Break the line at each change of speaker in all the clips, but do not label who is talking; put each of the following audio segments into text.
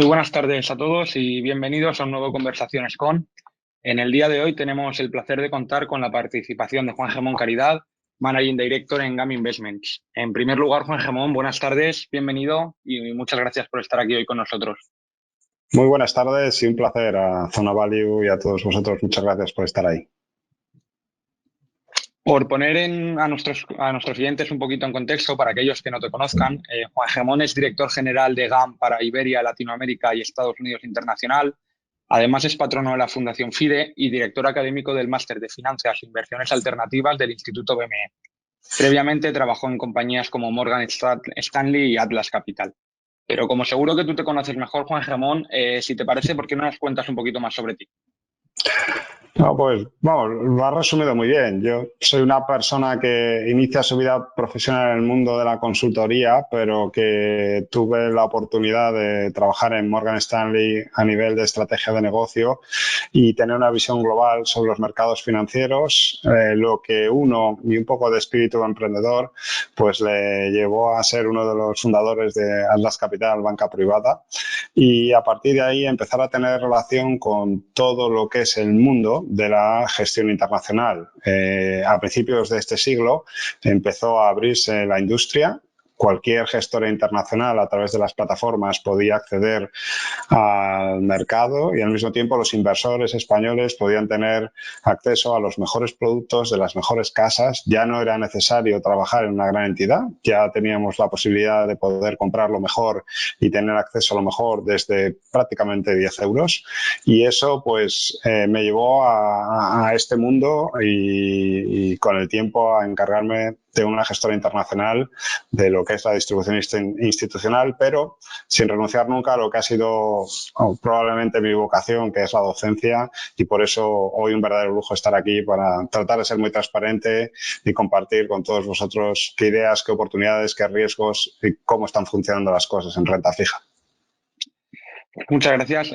buenas tardes a todos y bienvenidos a un nuevo Conversaciones con. En el día de hoy tenemos el placer de contar con la participación de Juan Gemón Caridad, Managing Director en GAM Investments. En primer lugar, Juan Gemón, buenas tardes, bienvenido y muchas gracias por estar aquí hoy con nosotros.
Muy buenas tardes y un placer a Zona Value y a todos vosotros. Muchas gracias por estar ahí.
Por poner a nuestros clientes un poquito en contexto, para aquellos que no te conozcan, Juan Gemón es director general de GAM para Iberia, Latinoamérica y Estados Unidos Internacional. Además, es patrono de la Fundación FIDE y director académico del Máster de Finanzas e Inversiones Alternativas del Instituto BME. Previamente trabajó en compañías como Morgan Stanley y Atlas Capital. Pero como seguro que tú te conoces mejor, Juan Gemón, si te parece, ¿por qué no nos cuentas un poquito más sobre ti?
No, pues vamos, lo has resumido muy bien. Yo soy una persona que inicia su vida profesional en el mundo de la consultoría, pero que tuve la oportunidad de trabajar en Morgan Stanley a nivel de estrategia de negocio y tener una visión global sobre los mercados financieros, lo que uno y un poco de espíritu emprendedor pues le llevó a ser uno de los fundadores de Atlas Capital, banca privada, y a partir de ahí empezar a tener relación con todo lo que es el mundo de la gestión internacional. A principios de este siglo empezó a abrirse la industria. Cualquier gestora internacional a través de las plataformas podía acceder al mercado y al mismo tiempo los inversores españoles podían tener acceso a los mejores productos de las mejores casas. Ya no era necesario trabajar en una gran entidad, ya teníamos la posibilidad de poder comprar lo mejor y tener acceso a lo mejor desde prácticamente 10 euros. Y eso pues me llevó a este mundo y con el tiempo a encargarme de una gestora internacional de lo que es la distribución institucional, pero sin renunciar nunca a lo que ha sido probablemente mi vocación, que es la docencia, y por eso hoy un verdadero lujo estar aquí para tratar de ser muy transparente y compartir con todos vosotros qué ideas, qué oportunidades, qué riesgos y cómo están funcionando las cosas en renta fija.
Muchas gracias.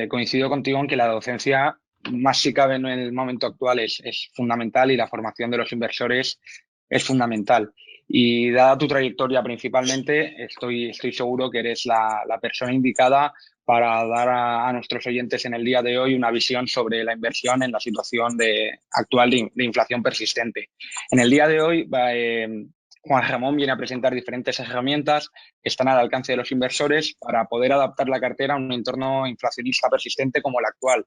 Coincido contigo en que la docencia, más si cabe en el momento actual, es fundamental y la formación de los inversores es fundamental. Y dada tu trayectoria principalmente, estoy seguro que eres la persona indicada para dar a nuestros oyentes en el día de hoy una visión sobre la inversión en la situación actual de inflación persistente. En el día de hoy, Juan Gemón viene a presentar diferentes herramientas que están al alcance de los inversores para poder adaptar la cartera a un entorno inflacionista persistente como el actual.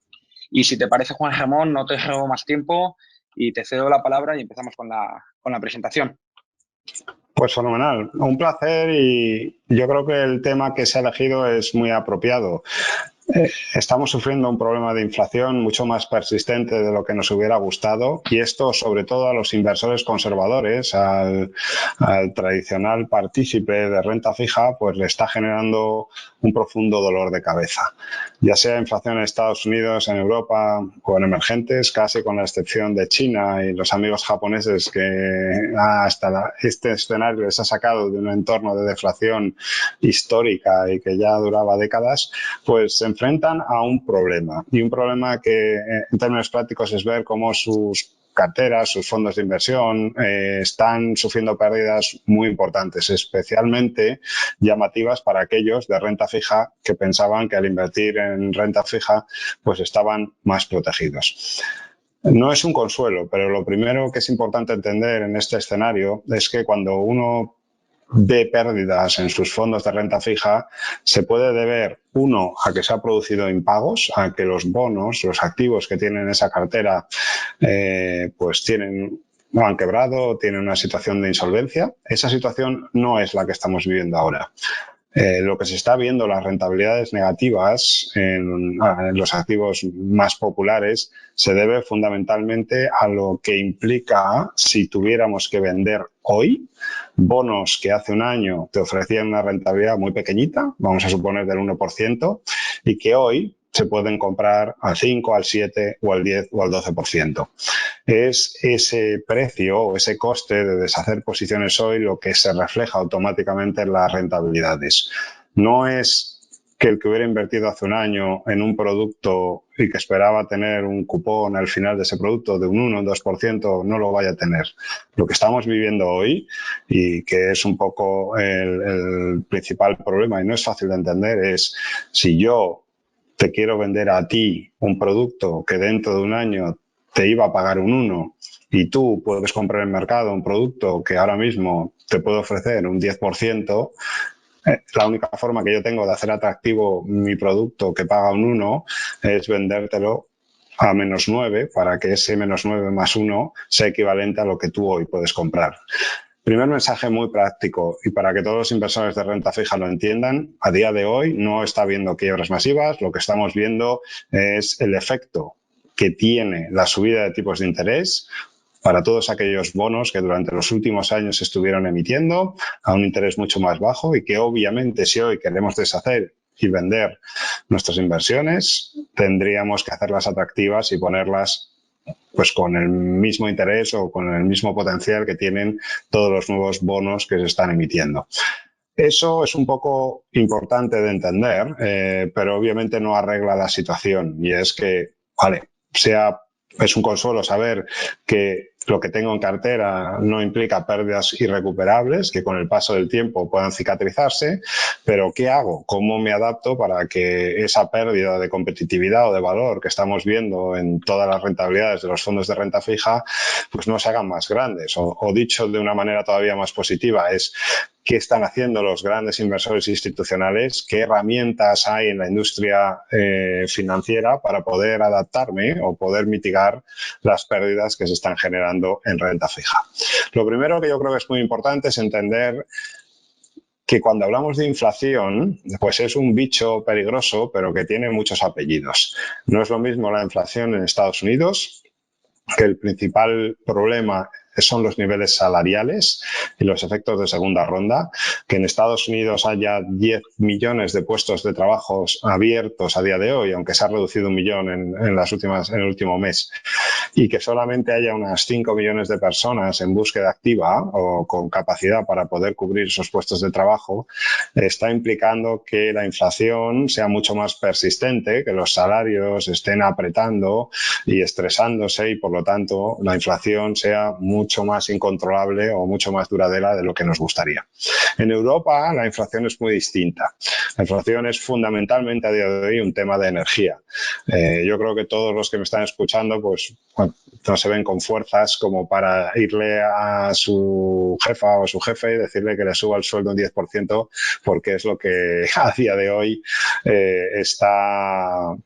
Y si te parece, Juan Gemón, no te robo más tiempo y te cedo la palabra y empezamos con la presentación.
Pues fenomenal, un placer y yo creo que el tema que se ha elegido es muy apropiado. Estamos sufriendo un problema de inflación mucho más persistente de lo que nos hubiera gustado y esto sobre todo a los inversores conservadores, al tradicional partícipe de renta fija, pues le está generando un profundo dolor de cabeza. Ya sea inflación en Estados Unidos, en Europa o en emergentes, casi con la excepción de China y los amigos japoneses que hasta este escenario les ha sacado de un entorno de deflación histórica y que ya duraba décadas, pues se enfrentan a un problema y un problema que en términos prácticos es ver cómo sus carteras, sus fondos de inversión están sufriendo pérdidas muy importantes, especialmente llamativas para aquellos de renta fija que pensaban que al invertir en renta fija pues estaban más protegidos. No es un consuelo, pero lo primero que es importante entender en este escenario es que cuando uno ve pérdidas en sus fondos de renta fija, se puede deber, uno, a que se ha producido impagos, a que los bonos, los activos que tienen esa cartera, pues no han quebrado, tienen una situación de insolvencia. Esa situación no es la que estamos viviendo ahora. Lo que se está viendo, las rentabilidades negativas en los activos más populares, se debe fundamentalmente a lo que implica si tuviéramos que vender hoy bonos que hace un año te ofrecían una rentabilidad muy pequeñita, vamos a suponer del 1%, y que hoy se pueden comprar al 5, al 7 o al 10 o al 12%. Es ese precio o ese coste de deshacer posiciones hoy lo que se refleja automáticamente en las rentabilidades. No es que el que hubiera invertido hace un año en un producto y que esperaba tener un cupón al final de ese producto de un 1 o un 2% no lo vaya a tener. Lo que estamos viviendo hoy, y que es un poco el principal problema y no es fácil de entender, es si yo te quiero vender a ti un producto que dentro de un año te iba a pagar un 1 y tú puedes comprar en el mercado un producto que ahora mismo te puede ofrecer un 10%, la única forma que yo tengo de hacer atractivo mi producto que paga un 1 es vendértelo a -9 para que ese -9 más 1 sea equivalente a lo que tú hoy puedes comprar. Primer mensaje muy práctico y para que todos los inversores de renta fija lo entiendan, a día de hoy no está habiendo quiebras masivas, lo que estamos viendo es el efecto que tiene la subida de tipos de interés para todos aquellos bonos que durante los últimos años se estuvieron emitiendo a un interés mucho más bajo y que obviamente si hoy queremos deshacer y vender nuestras inversiones, tendríamos que hacerlas atractivas y ponerlas pues con el mismo interés o con el mismo potencial que tienen todos los nuevos bonos que se están emitiendo. Eso es un poco importante de entender, pero obviamente no arregla la situación y es que, vale, es un consuelo saber que lo que tengo en cartera no implica pérdidas irrecuperables que con el paso del tiempo puedan cicatrizarse, pero ¿qué hago? ¿Cómo me adapto para que esa pérdida de competitividad o de valor que estamos viendo en todas las rentabilidades de los fondos de renta fija pues no se hagan más grandes? O dicho de una manera todavía más positiva, es ¿qué están haciendo los grandes inversores institucionales? ¿Qué herramientas hay en la industria financiera para poder adaptarme o poder mitigar las pérdidas que se están generando en renta fija? Lo primero que yo creo que es muy importante es entender que cuando hablamos de inflación, pues es un bicho peligroso, pero que tiene muchos apellidos. No es lo mismo la inflación en Estados Unidos, que el principal problema son los niveles salariales y los efectos de segunda ronda, que en Estados Unidos haya 10 millones de puestos de trabajo abiertos a día de hoy, aunque se ha reducido 1 millón en el último mes, y que solamente haya unas 5 millones de personas en búsqueda activa o con capacidad para poder cubrir esos puestos de trabajo, está implicando que la inflación sea mucho más persistente, que los salarios estén apretando y estresándose y por lo tanto la inflación sea mucho más incontrolable o mucho más duradera de lo que nos gustaría. En Europa la inflación es muy distinta. La inflación es fundamentalmente a día de hoy un tema de energía. Yo creo que todos los que me están escuchando pues bueno, no se ven con fuerzas como para irle a su jefa o a su jefe y decirle que le suba el sueldo un 10% porque es lo que a día de hoy está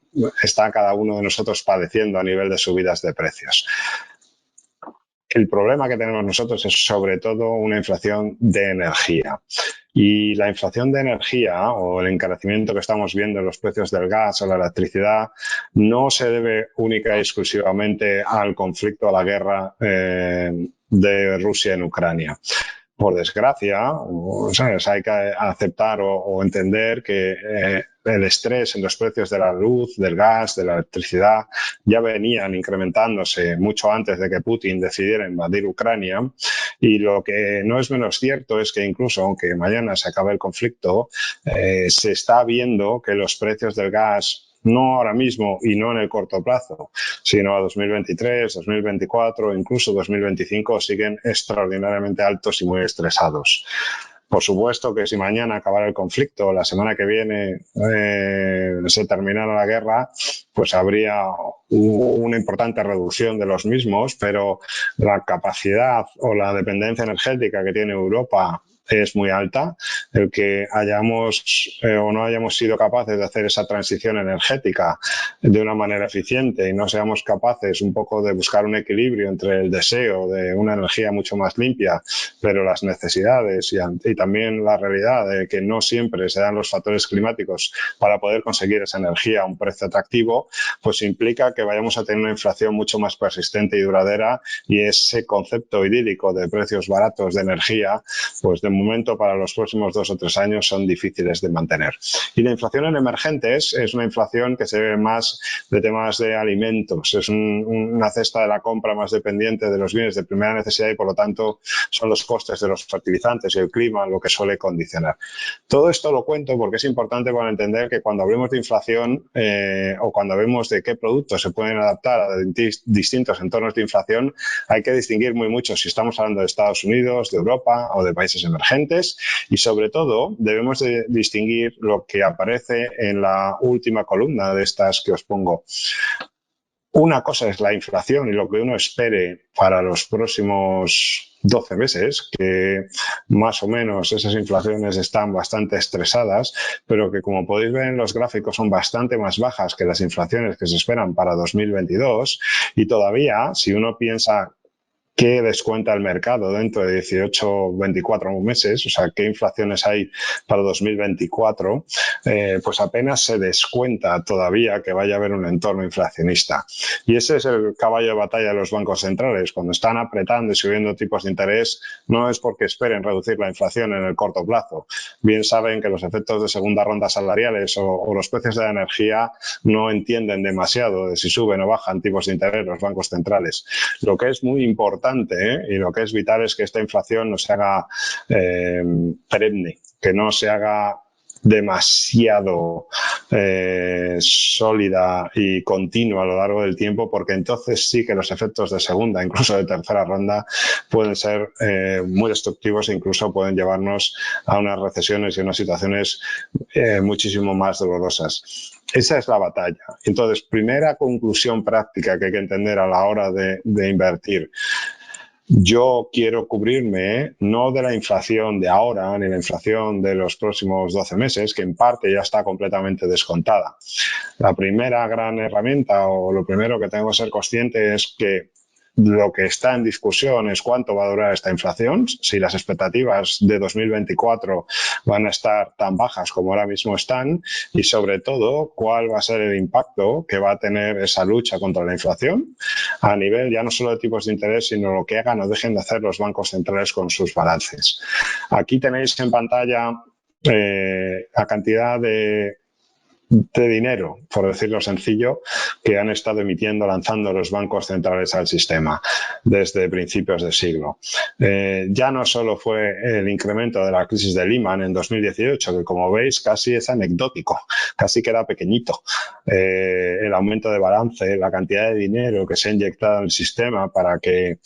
cada uno de nosotros padeciendo a nivel de subidas de precios. El problema que tenemos nosotros es sobre todo una inflación de energía. Y la inflación de energía o el encarecimiento que estamos viendo en los precios del gas o la electricidad no se debe única y exclusivamente al conflicto, a la guerra de Rusia en Ucrania. Por desgracia, ¿sabes? Hay que aceptar o entender que el estrés en los precios de la luz, del gas, de la electricidad ya venían incrementándose mucho antes de que Putin decidiera invadir Ucrania y lo que no es menos cierto es que incluso aunque mañana se acabe el conflicto, se está viendo que los precios del gas no ahora mismo y no en el corto plazo, sino a 2023, 2024, incluso 2025, siguen extraordinariamente altos y muy estresados. Por supuesto que si mañana acabara el conflicto, la semana que viene se terminara la guerra, pues habría una importante reducción de los mismos, pero la capacidad o la dependencia energética que tiene Europa es muy alta. El que hayamos o no hayamos sido capaces de hacer esa transición energética de una manera eficiente y no seamos capaces un poco de buscar un equilibrio entre el deseo de una energía mucho más limpia, pero las necesidades y también la realidad de que no siempre se dan los factores climáticos para poder conseguir esa energía a un precio atractivo, pues implica que vayamos a tener una inflación mucho más persistente y duradera y ese concepto idílico de precios baratos de energía, pues de momento para los próximos 2 o 3 años son difíciles de mantener. Y la inflación en emergentes es una inflación que se ve más de temas de alimentos, es una cesta de la compra más dependiente de los bienes de primera necesidad y por lo tanto son los costes de los fertilizantes y el clima lo que suele condicionar. Todo esto lo cuento porque es importante para entender que cuando hablemos de inflación o cuando hablemos de qué productos se pueden adaptar a distintos entornos de inflación, hay que distinguir muy mucho si estamos hablando de Estados Unidos, de Europa o de países emergentes y sobre todo debemos de distinguir lo que aparece en la última columna de estas que os pongo. Una cosa es la inflación y lo que uno espere para los próximos 12 meses, que más o menos esas inflaciones están bastante estresadas, pero que como podéis ver en los gráficos son bastante más bajas que las inflaciones que se esperan para 2022 y todavía, si uno piensa qué descuenta el mercado dentro de 18 o 24 meses, o sea, qué inflaciones hay para 2024, pues apenas se descuenta todavía que vaya a haber un entorno inflacionista. Y ese es el caballo de batalla de los bancos centrales. Cuando están apretando y subiendo tipos de interés, no es porque esperen reducir la inflación en el corto plazo. Bien saben que los efectos de segunda ronda salariales o los precios de la energía no entienden demasiado de si suben o bajan tipos de interés los bancos centrales. Lo que es muy importante y lo que es vital es que esta inflación no se haga perenne, que no se haga demasiado sólida y continua a lo largo del tiempo, porque entonces sí que los efectos de segunda, incluso de tercera ronda, pueden ser muy destructivos e incluso pueden llevarnos a unas recesiones y unas situaciones muchísimo más dolorosas. Esa es la batalla. Entonces, primera conclusión práctica que hay que entender a la hora de invertir. Yo quiero cubrirme no de la inflación de ahora ni la inflación de los próximos 12 meses, que en parte ya está completamente descontada. La primera gran herramienta o lo primero que tengo que ser consciente es que lo que está en discusión es cuánto va a durar esta inflación, si las expectativas de 2024 van a estar tan bajas como ahora mismo están y sobre todo cuál va a ser el impacto que va a tener esa lucha contra la inflación a nivel ya no solo de tipos de interés, sino lo que hagan o dejen de hacer los bancos centrales con sus balances. Aquí tenéis en pantalla la cantidad de dinero, por decirlo sencillo, que han estado emitiendo, lanzando los bancos centrales al sistema desde principios de siglo. Ya no solo fue el incremento de la crisis de Lehman en 2018, que como veis casi es anecdótico, casi queda pequeñito. El aumento de balance, la cantidad de dinero que se ha inyectado en el sistema para que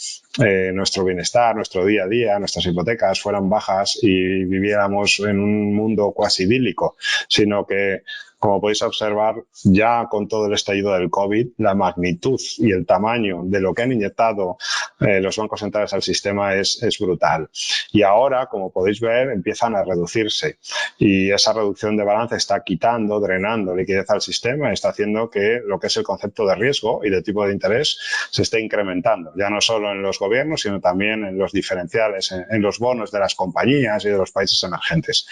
nuestro bienestar, nuestro día a día, nuestras hipotecas fueran bajas y viviéramos en un mundo cuasi idílico, sino que como podéis observar, ya con todo el estallido del COVID, la magnitud y el tamaño de lo que han inyectado los bancos centrales al sistema es brutal. Y ahora, como podéis ver, empiezan a reducirse. Y esa reducción de balance está quitando, drenando liquidez al sistema y está haciendo que lo que es el concepto de riesgo y de tipo de interés se esté incrementando. Ya no solo en los gobiernos, sino también en los diferenciales, en los bonos de las compañías y de los países emergentes.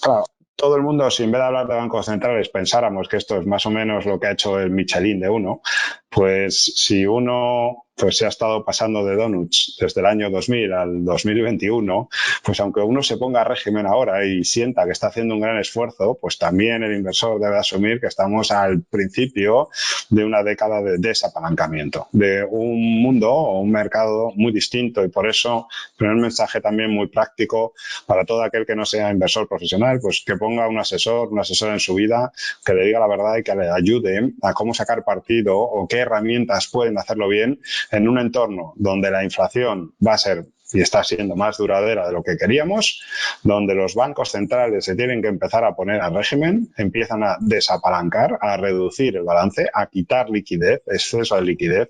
Claro, todo el mundo, si en vez de hablar de bancos centrales pensáramos que esto es más o menos lo que ha hecho el Michelin de uno, pues si uno se ha estado pasando de donuts desde el año 2000 al 2021, pues aunque uno se ponga a régimen ahora y sienta que está haciendo un gran esfuerzo, pues también el inversor debe asumir que estamos al principio de una década de desapalancamiento, de un mundo o un mercado muy distinto y por eso tener un mensaje también muy práctico para todo aquel que no sea inversor profesional, pues que ponga un asesor en su vida que le diga la verdad y que le ayude a cómo sacar partido o qué herramientas pueden hacerlo bien en un entorno donde la inflación va a ser y está siendo más duradera de lo que queríamos, donde los bancos centrales se tienen que empezar a poner al régimen, empiezan a desapalancar, a reducir el balance, a quitar liquidez, exceso de liquidez,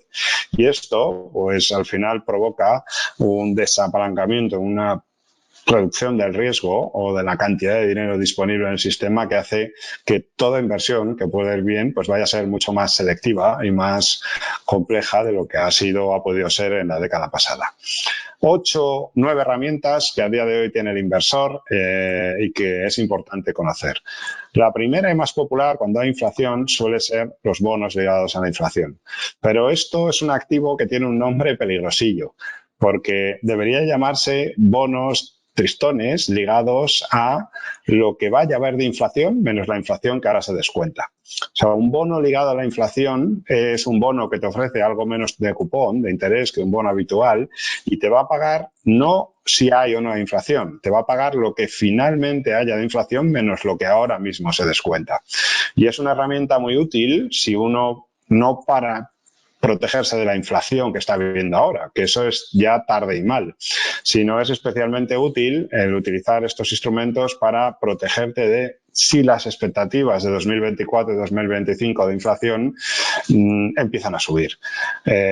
y esto pues al final provoca un desapalancamiento, una reducción del riesgo o de la cantidad de dinero disponible en el sistema que hace que toda inversión que puede ir bien pues vaya a ser mucho más selectiva y más compleja de lo que ha podido ser en la década pasada. 8, 9 herramientas que a día de hoy tiene el inversor y que es importante conocer. La primera y más popular cuando hay inflación suele ser los bonos ligados a la inflación. Pero esto es un activo que tiene un nombre peligrosillo porque debería llamarse bonos tristones ligados a lo que vaya a haber de inflación menos la inflación que ahora se descuenta. O sea, un bono ligado a la inflación es un bono que te ofrece algo menos de cupón, de interés, que un bono habitual, y te va a pagar no si hay o no hay inflación, te va a pagar lo que finalmente haya de inflación menos lo que ahora mismo se descuenta. Y es una herramienta muy útil si uno no para protegerse de la inflación que está viviendo ahora, que eso es ya tarde y mal, sino es especialmente útil el utilizar estos instrumentos para protegerte de si las expectativas de 2024 y 2025 de inflación empiezan a subir.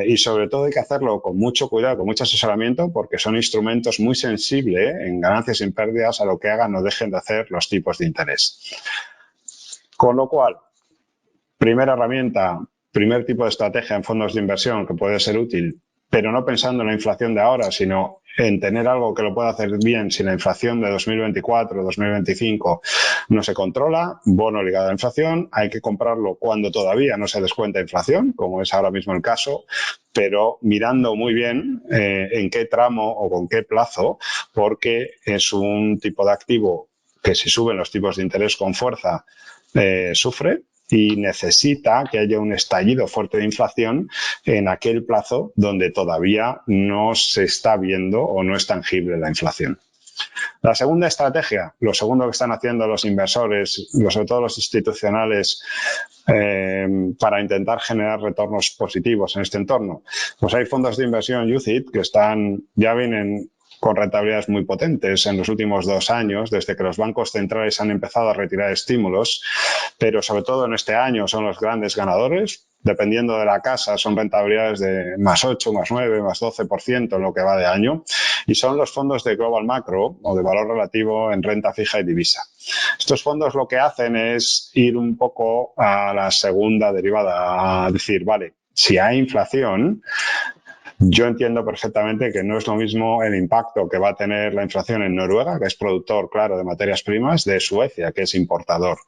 Y sobre todo hay que hacerlo con mucho cuidado, con mucho asesoramiento, porque son instrumentos muy sensibles en ganancias y pérdidas a lo que hagan o dejen de hacer los tipos de interés. Con lo cual, primera herramienta, primer tipo de estrategia en fondos de inversión que puede ser útil, pero no pensando en la inflación de ahora, sino en tener algo que lo pueda hacer bien si la inflación de 2024 o 2025 no se controla, bono ligado a la inflación, hay que comprarlo cuando todavía no se descuenta inflación, como es ahora mismo el caso, pero mirando muy bien en qué tramo o con qué plazo, porque es un tipo de activo que si suben los tipos de interés con fuerza, sufre y necesita que haya un estallido fuerte de inflación en aquel plazo donde todavía no se está viendo o no es tangible la inflación. La segunda estrategia, lo segundo que están haciendo los inversores, sobre todo los institucionales, para intentar generar retornos positivos en este entorno, pues hay fondos de inversión UCITS que ya vienen con rentabilidades muy potentes en los últimos 2 años, desde que los bancos centrales han empezado a retirar estímulos, pero sobre todo en este año son los grandes ganadores. Dependiendo de la casa, son rentabilidades de +8, +9, +12% en lo que va de año. Y son los fondos de Global Macro o de valor relativo en renta fija y divisa. Estos fondos lo que hacen es ir un poco a la segunda derivada, a decir, vale, si hay inflación, yo entiendo perfectamente que no es lo mismo el impacto que va a tener la inflación en Noruega, que es productor, claro, de materias primas, de Suecia, que es importador.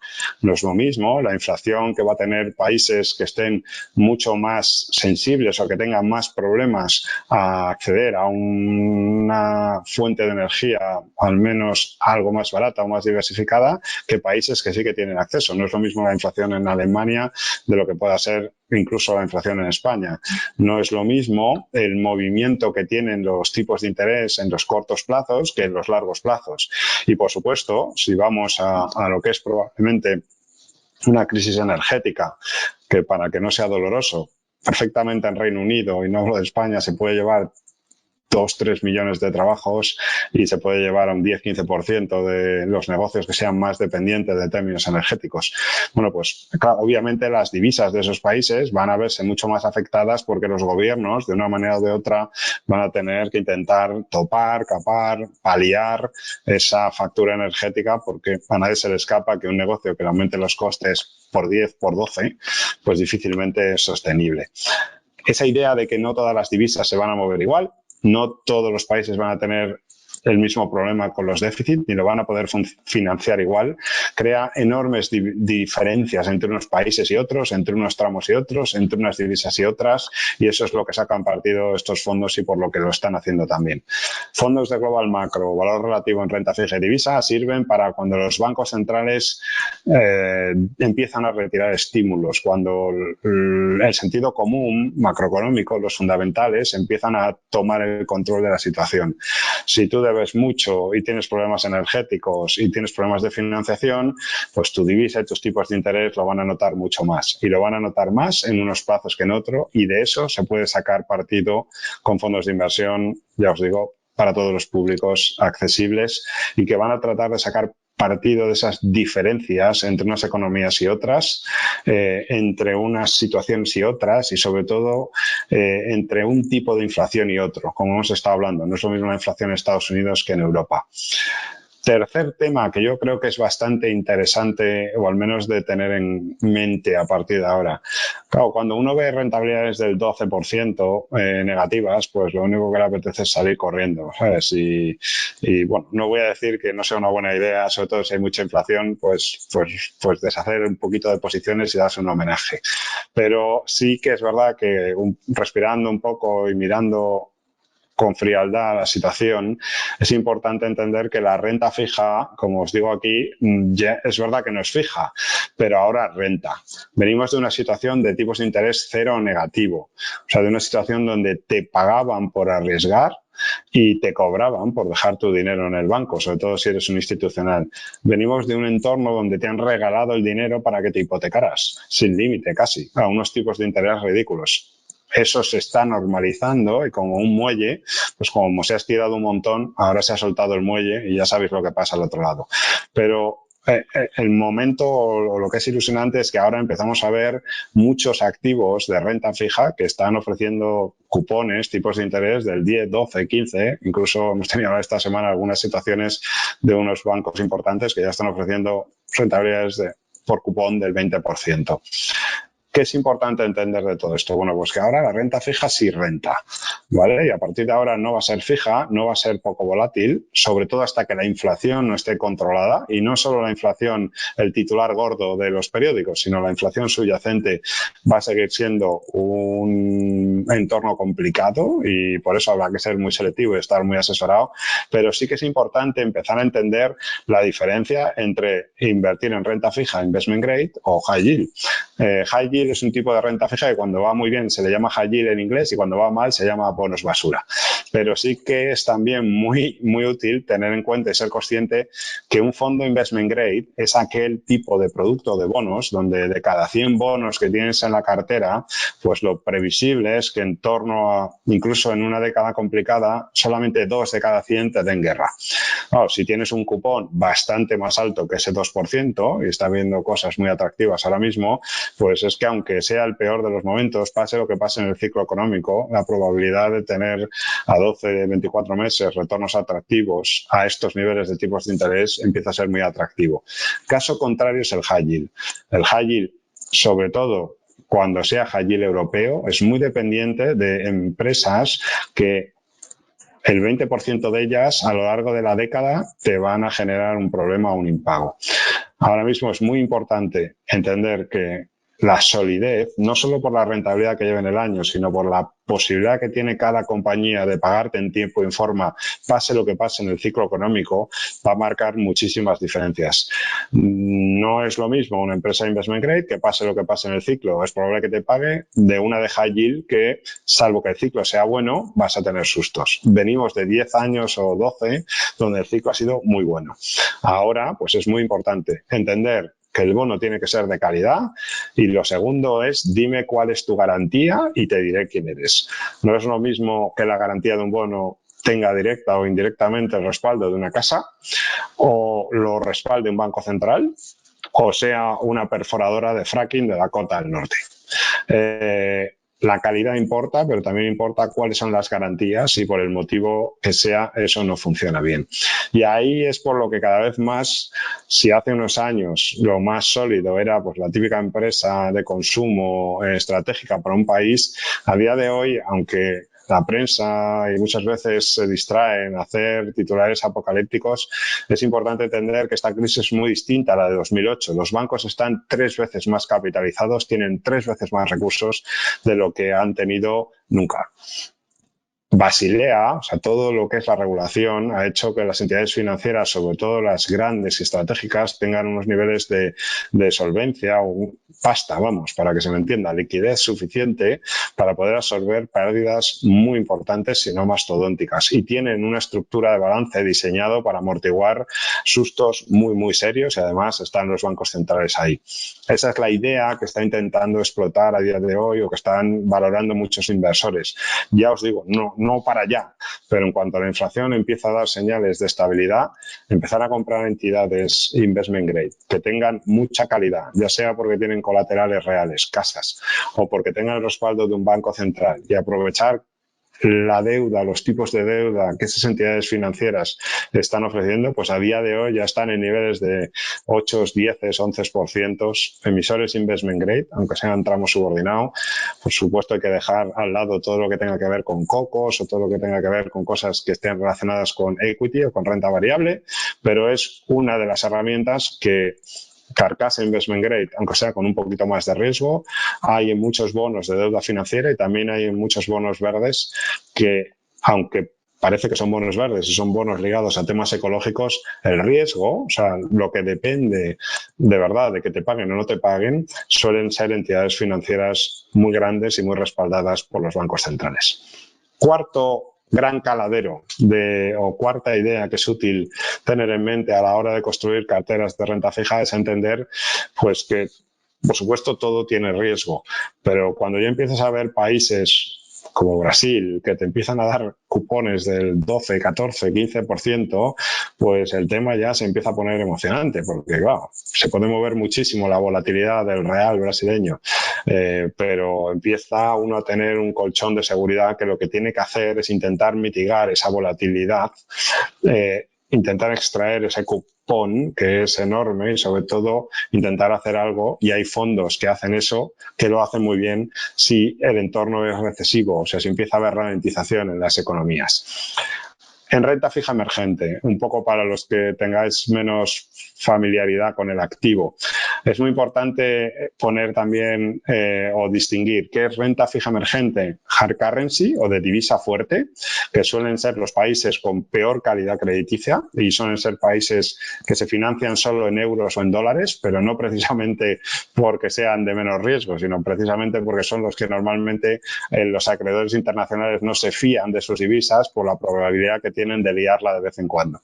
No es lo mismo la inflación que va a tener países que estén mucho más sensibles o que tengan más problemas a acceder a una fuente de energía al menos algo más barata o más diversificada que países que sí que tienen acceso. No es lo mismo la inflación en Alemania de lo que pueda ser incluso la inflación en España. No es lo mismo el movimiento que tienen los tipos de interés en los cortos plazos que en los largos plazos. Y, por supuesto, si vamos a lo que es probablemente una crisis energética, que para que no sea doloroso, perfectamente en Reino Unido, y no hablo de España, se puede llevar 2-3 millones de trabajos y se puede llevar a un 10-15% de los negocios que sean más dependientes de términos energéticos. Bueno, pues claro, obviamente las divisas de esos países van a verse mucho más afectadas porque los gobiernos, de una manera o de otra, van a tener que intentar topar, capar, paliar esa factura energética, porque a nadie se le escapa que un negocio que le aumente los costes por 10, por 12, pues difícilmente es sostenible. Esa idea de que no todas las divisas se van a mover igual, no todos los países van a tener el mismo problema con los déficits ni lo van a poder financiar igual, crea enormes diferencias entre unos países y otros, entre unos tramos y otros, entre unas divisas y otras, y eso es lo que sacan partido estos fondos y por lo que lo están haciendo también. Fondos de Global Macro, valor relativo en renta fija y divisa, sirven para cuando los bancos centrales empiezan a retirar estímulos, cuando el sentido común macroeconómico, los fundamentales, empiezan a tomar el control de la situación. Si tú debes mucho y tienes problemas energéticos y tienes problemas de financiación, pues tu divisa y tus tipos de interés lo van a notar mucho más. Y lo van a notar más en unos plazos que en otro, y de eso se puede sacar partido con fondos de inversión, ya os digo, para todos los públicos accesibles, y que van a tratar de sacar partido de esas diferencias entre unas economías y otras, entre unas situaciones y otras, y sobre todo entre un tipo de inflación y otro, como hemos estado hablando. No es lo mismo la inflación en Estados Unidos que en Europa. Tercer tema que yo creo que es bastante interesante, o al menos de tener en mente a partir de ahora. Claro, cuando uno ve rentabilidades del 12% negativas, pues lo único que le apetece es salir corriendo, ¿sabes? Y bueno, no voy a decir que no sea una buena idea, sobre todo si hay mucha inflación, pues deshacer un poquito de posiciones y darse un homenaje. Pero sí que es verdad que respirando un poco y mirando con frialdad la situación, es importante entender que la renta fija, como os digo aquí, ya es verdad que no es fija, pero ahora renta. Venimos de una situación de tipos de interés cero o negativo, o sea, de una situación donde te pagaban por arriesgar y te cobraban por dejar tu dinero en el banco, sobre todo si eres un institucional. Venimos de un entorno donde te han regalado el dinero para que te hipotecaras, sin límite casi, a unos tipos de interés ridículos. Eso se está normalizando y como un muelle, pues como se ha estirado un montón, ahora se ha soltado el muelle y ya sabéis lo que pasa al otro lado. Pero el momento o lo que es ilusionante es que ahora empezamos a ver muchos activos de renta fija que están ofreciendo cupones, tipos de interés del 10, 12, 15, incluso hemos tenido esta semana algunas situaciones de unos bancos importantes que ya están ofreciendo rentabilidades por cupón del 20%. ¿Qué es importante entender de todo esto? Bueno, pues que ahora la renta fija sí renta, ¿vale? Y a partir de ahora no va a ser fija, no va a ser poco volátil, sobre todo hasta que la inflación no esté controlada. Y no solo la inflación, el titular gordo de los periódicos, sino la inflación subyacente va a seguir siendo un entorno complicado y por eso habrá que ser muy selectivo y estar muy asesorado. Pero sí que es importante empezar a entender la diferencia entre invertir en renta fija, investment grade o high yield. High yield es un tipo de renta fija que cuando va muy bien se le llama high yield en inglés y cuando va mal se llama bonos basura. Pero sí que es también muy, muy útil tener en cuenta y ser consciente que un fondo investment grade es aquel tipo de producto de bonos donde de cada 100 bonos que tienes en la cartera, pues lo previsible es que en torno a, incluso en una década complicada, solamente 2 de cada 100 te den guerra. Claro, si tienes un cupón bastante más alto que ese 2% y está viendo cosas muy atractivas ahora mismo, pues es que aunque sea el peor de los momentos, pase lo que pase en el ciclo económico, la probabilidad de tener a 12, 24 meses retornos atractivos a estos niveles de tipos de interés empieza a ser muy atractivo. Caso contrario es el high yield. El high yield, sobre todo cuando sea high yield europeo, es muy dependiente de empresas que el 20% de ellas a lo largo de la década te van a generar un problema o un impago. Ahora mismo es muy importante entender que la solidez, no solo por la rentabilidad que lleva en el año, sino por la posibilidad que tiene cada compañía de pagarte en tiempo y en forma, pase lo que pase en el ciclo económico, va a marcar muchísimas diferencias. No es lo mismo una empresa de investment grade que pase lo que pase en el ciclo. Es probable que te pague de una de high yield que, salvo que el ciclo sea bueno, vas a tener sustos. Venimos de 10 años o 12 donde el ciclo ha sido muy bueno. Ahora, pues es muy importante entender que el bono tiene que ser de calidad y lo segundo es dime cuál es tu garantía y te diré quién eres. No es lo mismo que la garantía de un bono tenga directa o indirectamente el respaldo de una casa o lo respalde un banco central o sea una perforadora de fracking de Dakota del Norte. La calidad importa, pero también importa cuáles son las garantías y por el motivo que sea, eso no funciona bien. Y ahí es por lo que cada vez más, si hace unos años lo más sólido era pues la típica empresa de consumo estratégica para un país, a día de hoy, aunque la prensa y muchas veces se distrae en hacer titulares apocalípticos, es importante entender que esta crisis es muy distinta a la de 2008. Los bancos están 3 veces más capitalizados, tienen 3 veces más recursos de lo que han tenido nunca. Basilea, o sea, todo lo que es la regulación, ha hecho que las entidades financieras, sobre todo las grandes y estratégicas, tengan unos niveles de solvencia o pasta, vamos, para que se me entienda, liquidez suficiente para poder absorber pérdidas muy importantes, si no mastodónticas. Y tienen una estructura de balance diseñado para amortiguar sustos muy, muy serios y además están los bancos centrales ahí. Esa es la idea que está intentando explotar a día de hoy o que están valorando muchos inversores. Ya os digo, no para allá, pero en cuanto a la inflación empieza a dar señales de estabilidad, empezar a comprar entidades investment grade que tengan mucha calidad, ya sea porque tienen colaterales reales, casas, o porque tengan el respaldo de un banco central y aprovechar la deuda, los tipos de deuda que esas entidades financieras están ofreciendo, pues a día de hoy ya están en niveles de 8, 10, 11%. Emisores investment grade, aunque sean tramos subordinados, por supuesto hay que dejar al lado todo lo que tenga que ver con cocos o todo lo que tenga que ver con cosas que estén relacionadas con equity o con renta variable, pero es una de las herramientas que carcasa investment grade, aunque sea con un poquito más de riesgo, hay en muchos bonos de deuda financiera y también hay en muchos bonos verdes que aunque parece que son bonos verdes y son bonos ligados a temas ecológicos, el riesgo, o sea, lo que depende de verdad de que te paguen o no te paguen, suelen ser entidades financieras muy grandes y muy respaldadas por los bancos centrales. Cuarto gran caladero o cuarta idea que es útil tener en mente a la hora de construir carteras de renta fija es entender pues que, por supuesto, todo tiene riesgo, pero cuando ya empiezas a ver países como Brasil, que te empiezan a dar cupones del 12, 14, 15%, pues el tema ya se empieza a poner emocionante, porque claro, se puede mover muchísimo la volatilidad del real brasileño, pero empieza uno a tener un colchón de seguridad que lo que tiene que hacer es intentar mitigar esa volatilidad, intentar extraer ese cupón que es enorme y sobre todo intentar hacer algo, y hay fondos que hacen eso, que lo hacen muy bien si el entorno es recesivo, o sea, si empieza a haber ralentización en las economías. En renta fija emergente, un poco para los que tengáis menos familiaridad con el activo, es muy importante poner también o distinguir qué es renta fija emergente, hard currency o de divisa fuerte, que suelen ser los países con peor calidad crediticia y suelen ser países que se financian solo en euros o en dólares, pero no precisamente porque sean de menos riesgo, sino precisamente porque son los que normalmente los acreedores internacionales no se fían de sus divisas por la probabilidad que tienen de liarla de vez en cuando.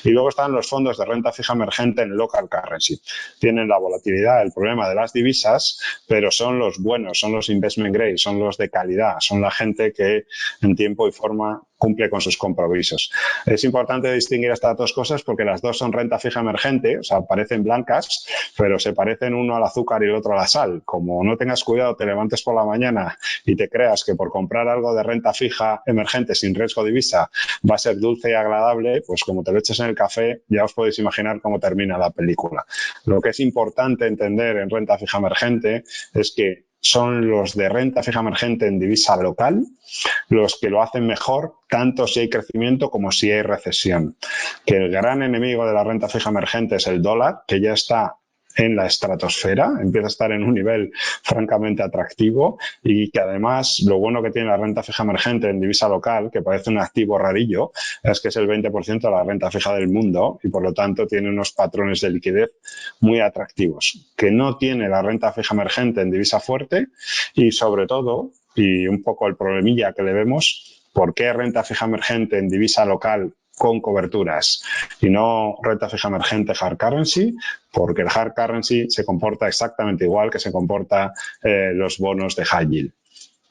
Y luego están los fondos de renta fija emergente en local currency. Tienen la volatilidad, el problema de las divisas, pero son los buenos, son los investment grade, son los de calidad, son la gente que en tiempo y forma cumple con sus compromisos. Es importante distinguir estas dos cosas porque las dos son renta fija emergente, o sea, parecen blancas, pero se parecen uno al azúcar y el otro a la sal. Como no tengas cuidado, te levantes por la mañana y te creas que por comprar algo de renta fija emergente sin riesgo de divisa va a ser dulce y agradable, pues como te lo eches en el café, ya os podéis imaginar cómo termina la película. Lo que es importante entender en renta fija emergente es que son los de renta fija emergente en divisa local los que lo hacen mejor, tanto si hay crecimiento como si hay recesión. Que el gran enemigo de la renta fija emergente es el dólar, que ya está en la estratosfera, empieza a estar en un nivel francamente atractivo y que además lo bueno que tiene la renta fija emergente en divisa local, que parece un activo rarillo, es que es el 20% de la renta fija del mundo y por lo tanto tiene unos patrones de liquidez muy atractivos, que no tiene la renta fija emergente en divisa fuerte y sobre todo, y un poco el problemilla que le vemos, ¿por qué renta fija emergente en divisa local con coberturas y no renta fija emergente hard currency? Porque el hard currency se comporta exactamente igual que se comporta los bonos de high yield.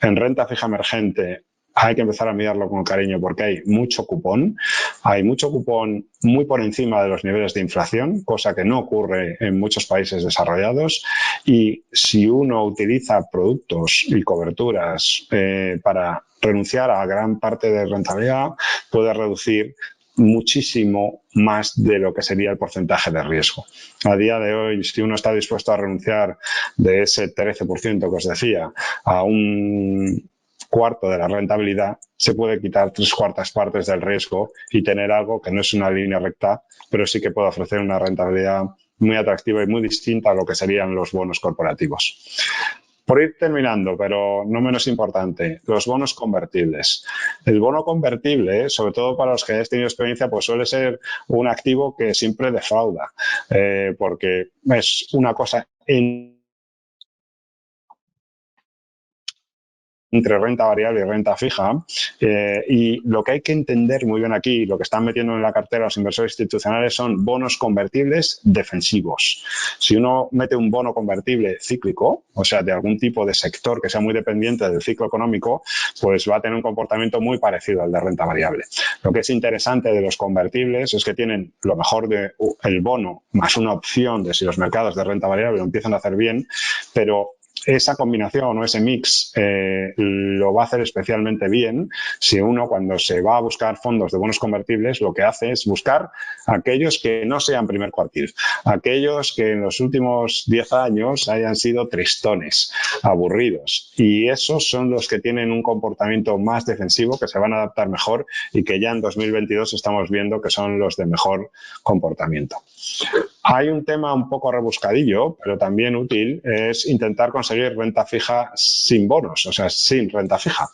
En renta fija emergente hay que empezar a mirarlo con cariño porque hay mucho cupón muy por encima de los niveles de inflación, cosa que no ocurre en muchos países desarrollados, y si uno utiliza productos y coberturas para renunciar a gran parte de rentabilidad, puede reducir muchísimo más de lo que sería el porcentaje de riesgo. A día de hoy, si uno está dispuesto a renunciar de ese 13% que os decía a un cuarto de la rentabilidad, se puede quitar 3/4 partes del riesgo y tener algo que no es una línea recta, pero sí que puede ofrecer una rentabilidad muy atractiva y muy distinta a lo que serían los bonos corporativos. Por ir terminando, pero no menos importante, los bonos convertibles. El bono convertible, sobre todo para los que hayáis tenido experiencia, pues suele ser un activo que siempre defrauda, porque es una cosa entre renta variable y renta fija. Y lo que hay que entender muy bien aquí, lo que están metiendo en la cartera los inversores institucionales son bonos convertibles defensivos. Si uno mete un bono convertible cíclico, o sea, de algún tipo de sector que sea muy dependiente del ciclo económico, pues va a tener un comportamiento muy parecido al de renta variable. Lo que es interesante de los convertibles es que tienen lo mejor del bono más una opción de si los mercados de renta variable lo empiezan a hacer bien, pero esa combinación o ese mix lo va a hacer especialmente bien si uno, cuando se va a buscar fondos de bonos convertibles, lo que hace es buscar aquellos que no sean primer cuartil, aquellos que en los últimos 10 años hayan sido tristones, aburridos, y esos son los que tienen un comportamiento más defensivo, que se van a adaptar mejor y que ya en 2022 estamos viendo que son los de mejor comportamiento. Hay un tema un poco rebuscadillo, pero también útil, es intentar conseguir conseguir renta fija sin bonos, o sea, sin renta fija.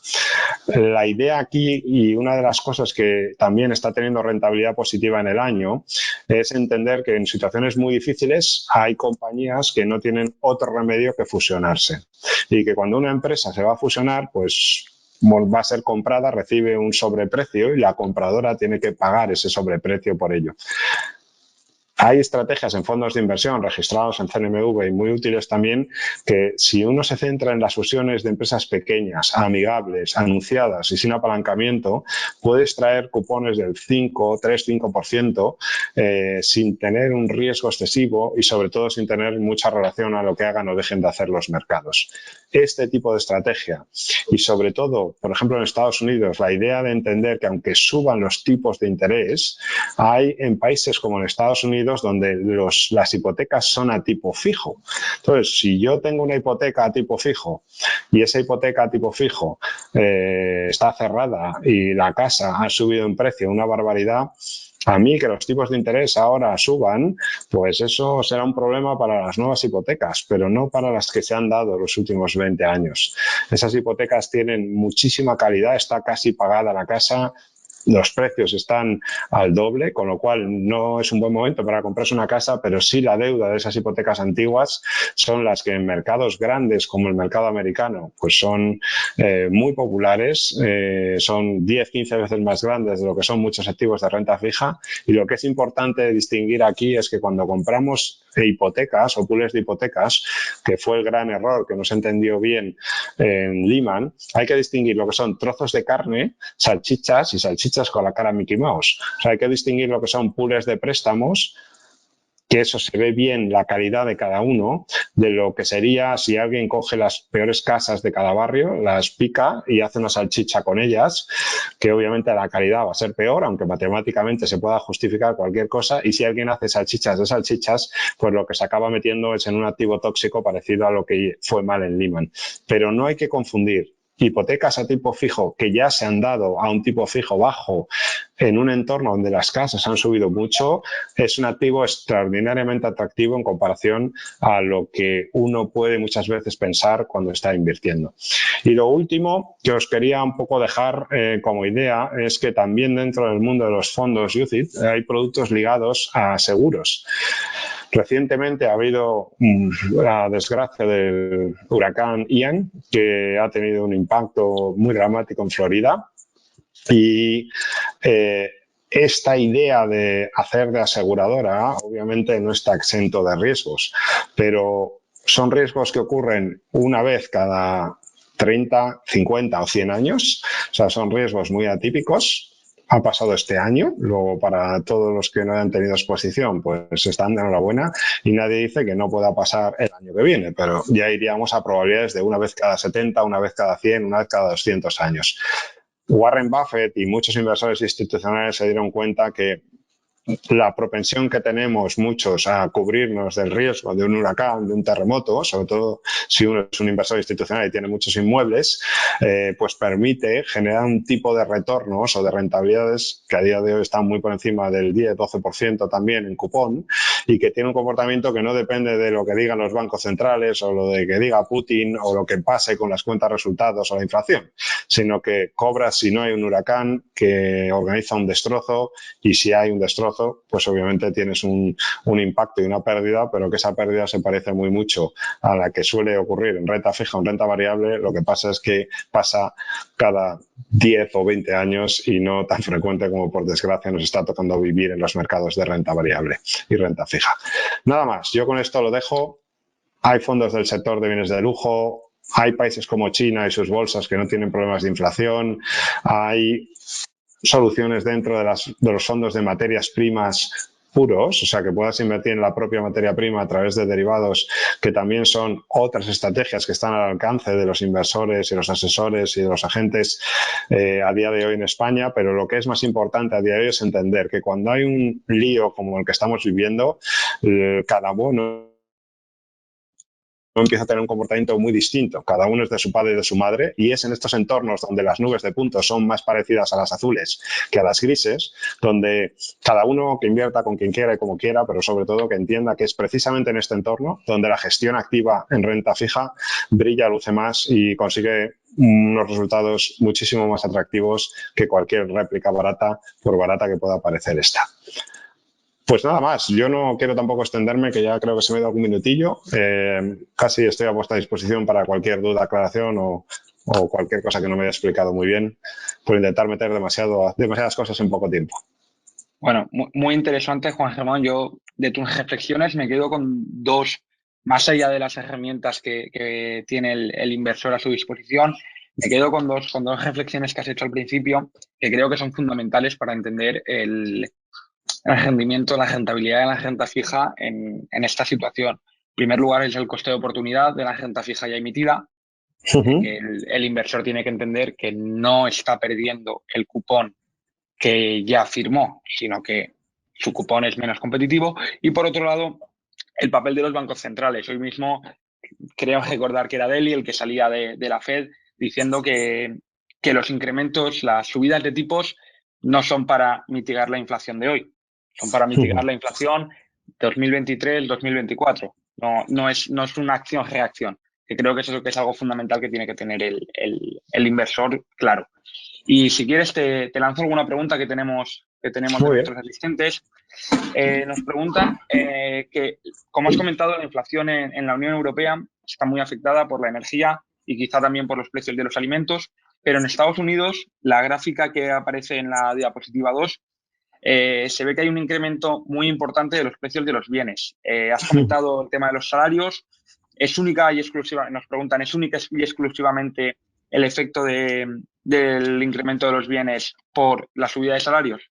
La idea aquí, y una de las cosas que también está teniendo rentabilidad positiva en el año, es entender que en situaciones muy difíciles hay compañías que no tienen otro remedio que fusionarse. Y que cuando una empresa se va a fusionar, pues va a ser comprada, recibe un sobreprecio y la compradora tiene que pagar ese sobreprecio por ello. Hay estrategias en fondos de inversión registrados en CNMV y muy útiles también, que si uno se centra en las fusiones de empresas pequeñas, amigables, anunciadas y sin apalancamiento, puede extraer cupones del 5, 3, 5% sin tener un riesgo excesivo y sobre todo sin tener mucha relación a lo que hagan o dejen de hacer los mercados. Este tipo de estrategia y sobre todo, por ejemplo, en Estados Unidos, la idea de entender que aunque suban los tipos de interés, hay en países como en Estados Unidos donde las hipotecas son a tipo fijo. Entonces, si yo tengo una hipoteca a tipo fijo y esa hipoteca a tipo fijo está cerrada y la casa ha subido en precio una barbaridad, a mí que los tipos de interés ahora suban, pues eso será un problema para las nuevas hipotecas, pero no para las que se han dado los últimos 20 años. Esas hipotecas tienen muchísima calidad, está casi pagada la casa, los precios están al doble, con lo cual no es un buen momento para comprarse una casa, pero sí la deuda de esas hipotecas antiguas son las que en mercados grandes como el mercado americano pues son muy populares, son 10, 15 veces más grandes de lo que son muchos activos de renta fija, y lo que es importante distinguir aquí es que cuando compramos hipotecas o pools de hipotecas, que fue el gran error que no se entendió bien en Lehman, hay que distinguir lo que son trozos de carne, salchichas y salchichas con la cara Mickey Mouse. O sea, hay que distinguir lo que son pools de préstamos, que eso se ve bien la calidad de cada uno, de lo que sería si alguien coge las peores casas de cada barrio, las pica y hace una salchicha con ellas, que obviamente la calidad va a ser peor, aunque matemáticamente se pueda justificar cualquier cosa, y si alguien hace salchichas de salchichas, pues lo que se acaba metiendo es en un activo tóxico parecido a lo que fue mal en Lehman. Pero no hay que confundir hipotecas a tipo fijo que ya se han dado a un tipo fijo bajo en un entorno donde las casas han subido mucho, es un activo extraordinariamente atractivo en comparación a lo que uno puede muchas veces pensar cuando está invirtiendo. Y lo último que os quería un poco dejar como idea es que también dentro del mundo de los fondos UCITS hay productos ligados a seguros. Recientemente ha habido la desgracia del huracán Ian, que ha tenido un impacto muy dramático en Florida, y esta idea de hacer de aseguradora obviamente no está exento de riesgos, pero son riesgos que ocurren una vez cada 30, 50 o 100 años, o sea, son riesgos muy atípicos. Ha pasado este año, luego para todos los que no hayan tenido exposición, pues están de enhorabuena, y nadie dice que no pueda pasar el año que viene, pero ya iríamos a probabilidades de una vez cada 70, una vez cada 100, una vez cada 200 años. Warren Buffett y muchos inversores institucionales se dieron cuenta que la propensión que tenemos muchos a cubrirnos del riesgo de un huracán, de un terremoto, sobre todo si uno es un inversor institucional y tiene muchos inmuebles, pues permite generar un tipo de retornos o de rentabilidades que a día de hoy están muy por encima del 10-12% también en cupón, y que tiene un comportamiento que no depende de lo que digan los bancos centrales o lo de que diga Putin o lo que pase con las cuentas resultados o la inflación, sino que cobras si no hay un huracán que organiza un destrozo, y si hay un destrozo, pues obviamente tienes un impacto y una pérdida, pero que esa pérdida se parece muy mucho a la que suele ocurrir en renta fija o en renta variable. Lo que pasa es que pasa cada 10 o 20 años y no tan frecuente como por desgracia nos está tocando vivir en los mercados de renta variable y renta fija. Nada más, yo con esto lo dejo. Hay fondos del sector de bienes de lujo, hay países como China y sus bolsas que no tienen problemas de inflación, hay soluciones dentro de los fondos de materias primas puros, o sea, que puedas invertir en la propia materia prima a través de derivados, que también son otras estrategias que están al alcance de los inversores y los asesores y de los agentes a día de hoy en España. Pero lo que es más importante a día de hoy es entender que cuando hay un lío como el que estamos viviendo, cada bono empieza a tener un comportamiento muy distinto. Cada uno es de su padre y de su madre, y es en estos entornos donde las nubes de puntos son más parecidas a las azules que a las grises, donde cada uno que invierta con quien quiera y como quiera, pero sobre todo que entienda que es precisamente en este entorno donde la gestión activa en renta fija brilla, luce más y consigue unos resultados muchísimo más atractivos que cualquier réplica barata, por barata que pueda parecer esta. Pues nada más, yo no quiero tampoco extenderme, que ya creo que se me da algún minutillo. Casi estoy a vuestra disposición para cualquier duda, aclaración o cualquier cosa que no me haya explicado muy bien, por intentar meter demasiadas cosas en poco tiempo.
Bueno, muy interesante, Juan Germán. Yo, de tus reflexiones, me quedo con dos, más allá de las herramientas que tiene el inversor a su disposición, me quedo con dos reflexiones que has hecho al principio, que creo que son fundamentales para entender el rendimiento, la rentabilidad de la renta fija en esta situación. En primer lugar, es el coste de oportunidad de la renta fija ya emitida, que el inversor tiene que entender que no está perdiendo el cupón que ya firmó, sino que su cupón es menos competitivo. Y por otro lado, el papel de los bancos centrales. Hoy mismo creo recordar que era Daly el que salía de la Fed diciendo que los incrementos, las subidas de tipos no son para mitigar la inflación de hoy, son para mitigar la inflación 2023-2024. No es una acción-reacción, que creo que eso es algo fundamental que tiene que tener el inversor claro. Y si quieres, te lanzo alguna pregunta que tenemos de nuestros asistentes. Nos preguntan que, como has comentado, la inflación en la Unión Europea está muy afectada por la energía y quizá también por los precios de los alimentos, pero en Estados Unidos, la gráfica que aparece en la diapositiva 2, se ve que hay un incremento muy importante de los precios de los bienes. Has comentado el tema de los salarios. ¿Es única y exclusiva? Nos preguntan, ¿es única y exclusivamente el efecto del incremento de los bienes por la subida de salarios?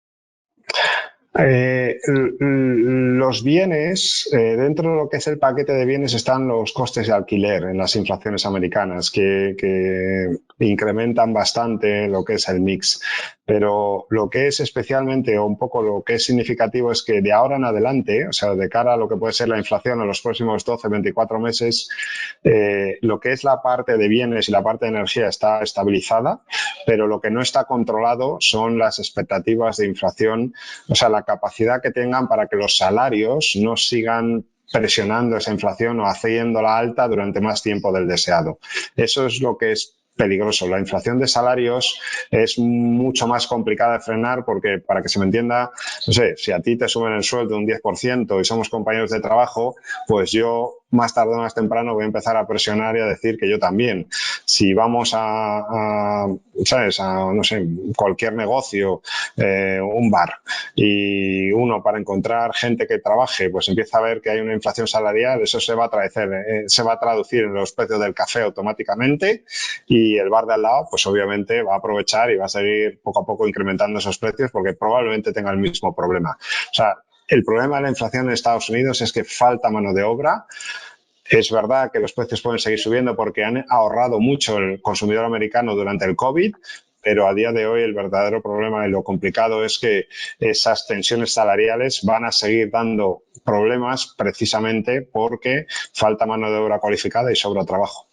Los bienes, dentro de lo que es el paquete de bienes están los costes de alquiler en las inflaciones americanas, que incrementan bastante lo que es el mix. Pero lo que es especialmente, o un poco lo que es significativo, es que de ahora en adelante, o sea, de cara a lo que puede ser la inflación en los próximos 12, 24 meses, lo que es la parte de bienes y la parte de energía está estabilizada, pero lo que no está controlado son las expectativas de inflación, o sea, la capacidad que tengan para que los salarios no sigan presionando esa inflación o haciéndola alta durante más tiempo del deseado. Eso es lo que es peligroso. La inflación de salarios es mucho más complicada de frenar porque, para que se me entienda, no sé, si a ti te suben el sueldo un 10% y somos compañeros de trabajo, pues yo más tarde o más temprano voy a empezar a presionar y a decir que yo también. Si vamos ¿sabes? No sé, cualquier negocio, un bar, y uno para encontrar gente que trabaje, pues empieza a ver que hay una inflación salarial, eso se va a traducir en los precios del café automáticamente, y el bar de al lado, pues obviamente va a aprovechar y va a seguir poco a poco incrementando esos precios porque probablemente tenga el mismo problema. O sea, el problema de la inflación en Estados Unidos es que falta mano de obra. Es verdad que los precios pueden seguir subiendo porque han ahorrado mucho el consumidor americano durante el COVID, pero a día de hoy el verdadero problema y lo complicado es que esas tensiones salariales van a seguir dando problemas precisamente porque falta mano de obra cualificada y sobra trabajo.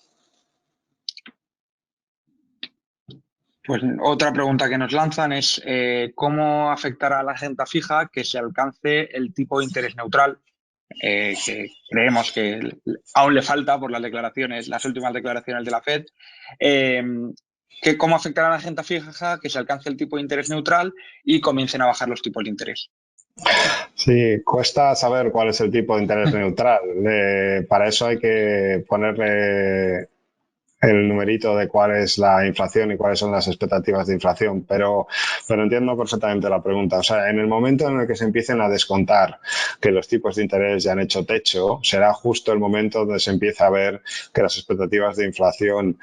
Pues otra pregunta que nos lanzan es ¿cómo afectará a la renta fija que se alcance el tipo de interés neutral? Que creemos que aún le falta por las últimas declaraciones de la Fed. ¿Cómo afectará a la renta fija que se alcance el tipo de interés neutral y comiencen a bajar los tipos de interés?
Sí, cuesta saber cuál es el tipo de interés neutral. Para eso hay que ponerle el numerito de cuál es la inflación y cuáles son las expectativas de inflación, pero entiendo perfectamente la pregunta. O sea, en el momento en el que se empiecen a descontar que los tipos de interés ya han hecho techo, será justo el momento donde se empieza a ver que las expectativas de inflación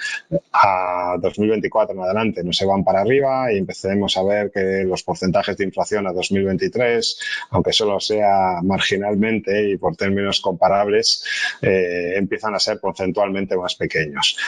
a 2024 en adelante no se van para arriba y empecemos a ver que los porcentajes de inflación a 2023, aunque solo sea marginalmente y por términos comparables, empiezan a ser porcentualmente más pequeños.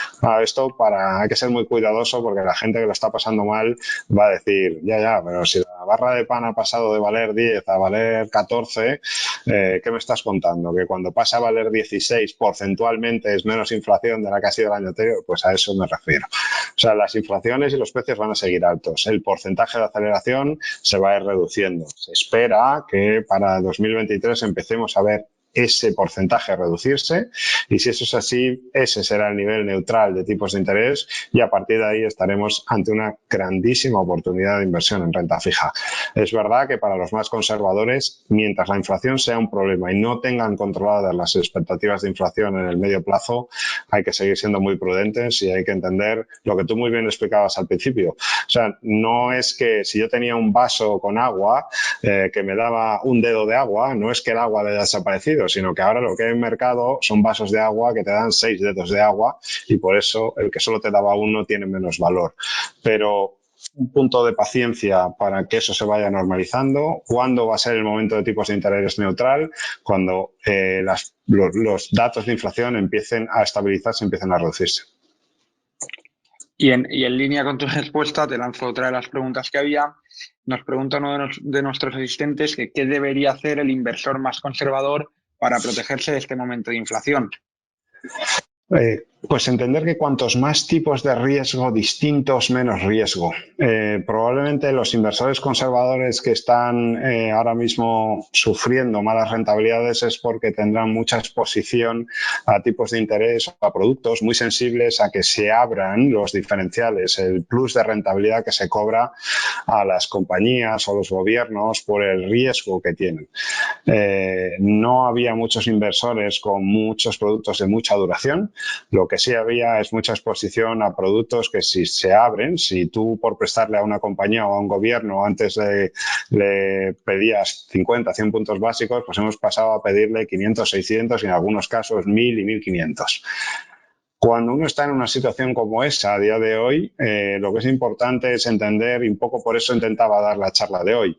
Esto hay que ser muy cuidadoso porque la gente que lo está pasando mal va a decir, ya, pero si la la barra de pan ha pasado de valer 10 a valer 14, ¿qué me estás contando? ¿Que cuando pasa a valer 16 porcentualmente es menos inflación de la que ha sido el año anterior? Pues a eso me refiero. O sea, las inflaciones y los precios van a seguir altos. El porcentaje de aceleración se va a ir reduciendo. Se espera que para 2023 empecemos a ver ese porcentaje reducirse, y si eso es así, ese será el nivel neutral de tipos de interés, y a partir de ahí estaremos ante una grandísima oportunidad de inversión en renta fija. Es verdad que para los más conservadores, mientras la inflación sea un problema y no tengan controladas las expectativas de inflación en el medio plazo, hay que seguir siendo muy prudentes y hay que entender lo que tú muy bien explicabas al principio. O sea, no es que si yo tenía un vaso con agua que me daba un dedo de agua, no es que el agua haya desaparecido, sino que ahora lo que hay en el mercado son vasos de agua que te dan 6 dedos de agua, y por eso el que solo te daba uno tiene menos valor. Pero un punto de paciencia para que eso se vaya normalizando. ¿Cuándo va a ser el momento de tipos de interés neutral? Cuando los datos de inflación empiecen a estabilizarse, empiecen a reducirse.
Y en línea con tu respuesta, te lanzo otra de las preguntas que había. Nos pregunta uno de nuestros asistentes que qué debería hacer el inversor más conservador para protegerse de este momento de inflación.
Pues entender que cuantos más tipos de riesgo distintos, menos riesgo. Probablemente los inversores conservadores que están ahora mismo sufriendo malas rentabilidades es porque tendrán mucha exposición a tipos de interés o a productos muy sensibles a que se abran los diferenciales, el plus de rentabilidad que se cobra a las compañías o los gobiernos por el riesgo que tienen. No había muchos inversores con muchos productos de mucha duración. Lo que sí había es mucha exposición a productos que si se abren, si tú por prestarle a una compañía o a un gobierno antes le pedías 50, 100 puntos básicos, pues hemos pasado a pedirle 500, 600 y en algunos casos 1000 y 1500. Cuando uno está en una situación como esa a día de hoy, lo que es importante es entender, y un poco por eso intentaba dar la charla de hoy,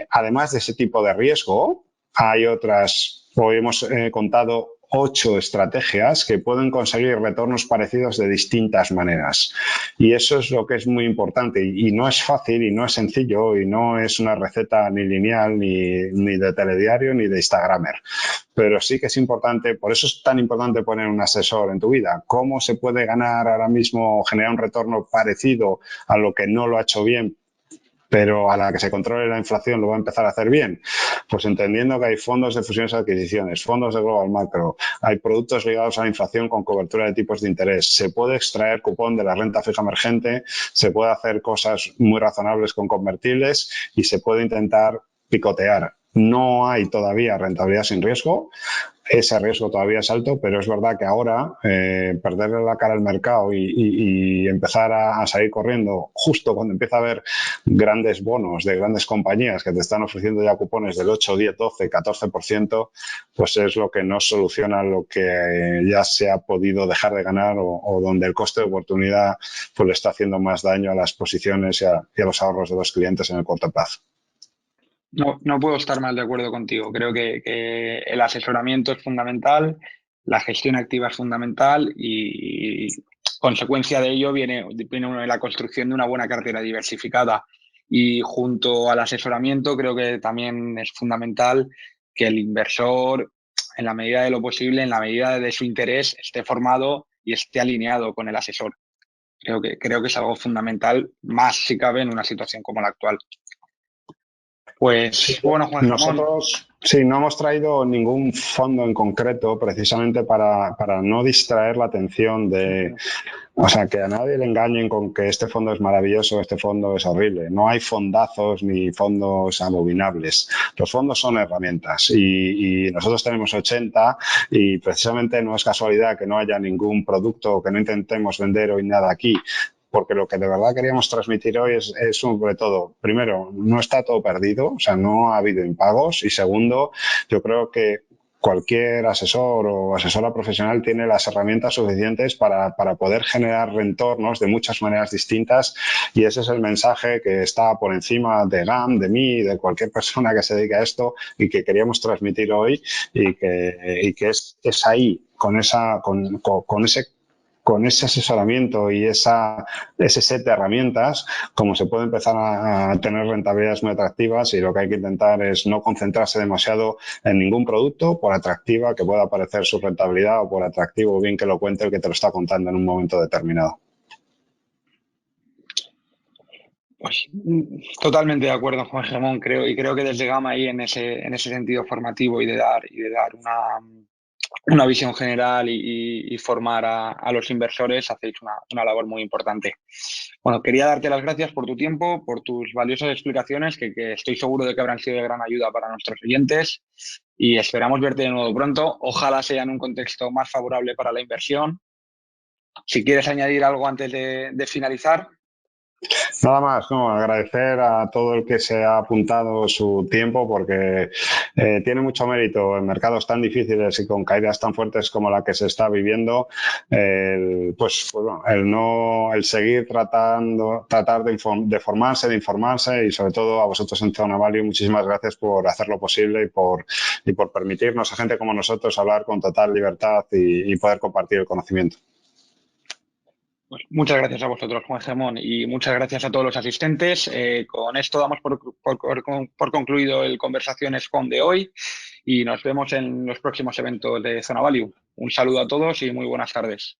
además de ese tipo de riesgo, hay otras, hoy hemos contado 8 estrategias que pueden conseguir retornos parecidos de distintas maneras. Y eso es lo que es muy importante. Y no es fácil y no es sencillo y no es una receta ni lineal, ni de telediario, ni de Instagramer. Pero sí que es importante, por eso es tan importante poner un asesor en tu vida. ¿Cómo se puede ganar ahora mismo, generar un retorno parecido a lo que no lo ha hecho bien, pero a la que se controle la inflación lo va a empezar a hacer bien? Pues entendiendo que hay fondos de fusiones y adquisiciones, fondos de global macro, hay productos ligados a la inflación con cobertura de tipos de interés, se puede extraer cupón de la renta fija emergente, se puede hacer cosas muy razonables con convertibles y se puede intentar picotear. No hay todavía rentabilidad sin riesgo. Ese riesgo todavía es alto, pero es verdad que ahora perderle la cara al mercado y empezar a salir corriendo justo cuando empieza a haber grandes bonos de grandes compañías que te están ofreciendo ya cupones del 8, 10, 12, 14%, pues es lo que no soluciona lo que ya se ha podido dejar de ganar o donde el coste de oportunidad pues le está haciendo más daño a las posiciones y a los ahorros de los clientes en el corto plazo.
No puedo estar más de acuerdo contigo. Creo que el asesoramiento es fundamental, la gestión activa es fundamental y consecuencia de ello viene la construcción de una buena cartera diversificada. Y junto al asesoramiento creo que también es fundamental que el inversor, en la medida de lo posible, en la medida de su interés, esté formado y esté alineado con el asesor. Creo que es algo fundamental, más si cabe en una situación como la actual. Pues bueno, Juan Ramón.
Nosotros sí, no hemos traído ningún fondo en concreto precisamente para no distraer la atención de, o sea, que a nadie le engañen con que este fondo es maravilloso, este fondo es horrible. No hay fondazos ni fondos abominables. Los fondos son herramientas y nosotros tenemos 80 y precisamente no es casualidad que no haya ningún producto que no intentemos vender hoy nada aquí, porque lo que de verdad queríamos transmitir hoy es sobre todo, primero, no está todo perdido, o sea, no ha habido impagos, y segundo, yo creo que cualquier asesor o asesora profesional tiene las herramientas suficientes para poder generar retornos de muchas maneras distintas, y ese es el mensaje que está por encima de GAM, de mí, de cualquier persona que se dedique a esto y que queríamos transmitir hoy, y que es ahí, con ese con ese asesoramiento y ese set de herramientas, como se puede empezar a tener rentabilidades muy atractivas, y lo que hay que intentar es no concentrarse demasiado en ningún producto, por atractiva que pueda parecer su rentabilidad o por atractivo bien que lo cuente el que te lo está contando en un momento determinado.
Pues totalmente de acuerdo, Juan Ramón, creo que desde Gama ahí en ese sentido formativo y de dar una visión general y formar a los inversores, hacéis una labor muy importante. Bueno, quería darte las gracias por tu tiempo, por tus valiosas explicaciones, que estoy seguro de que habrán sido de gran ayuda para nuestros oyentes, y esperamos verte de nuevo pronto. Ojalá sea en un contexto más favorable para la inversión. Si quieres añadir algo antes de finalizar.
Nada más, no, agradecer a todo el que se ha apuntado su tiempo, porque tiene mucho mérito en mercados tan difíciles y con caídas tan fuertes como la que se está viviendo, bueno, el seguir tratar de formarse, de informarse, y sobre todo a vosotros en Zona Value, muchísimas gracias por hacerlo posible y por permitirnos a gente como nosotros hablar con total libertad y poder compartir el conocimiento.
Pues muchas gracias a vosotros, Juan Gemón, y muchas gracias a todos los asistentes. Con esto damos por concluido el Conversaciones con de hoy, y nos vemos en los próximos eventos de Zona Value. Un saludo a todos y muy buenas tardes.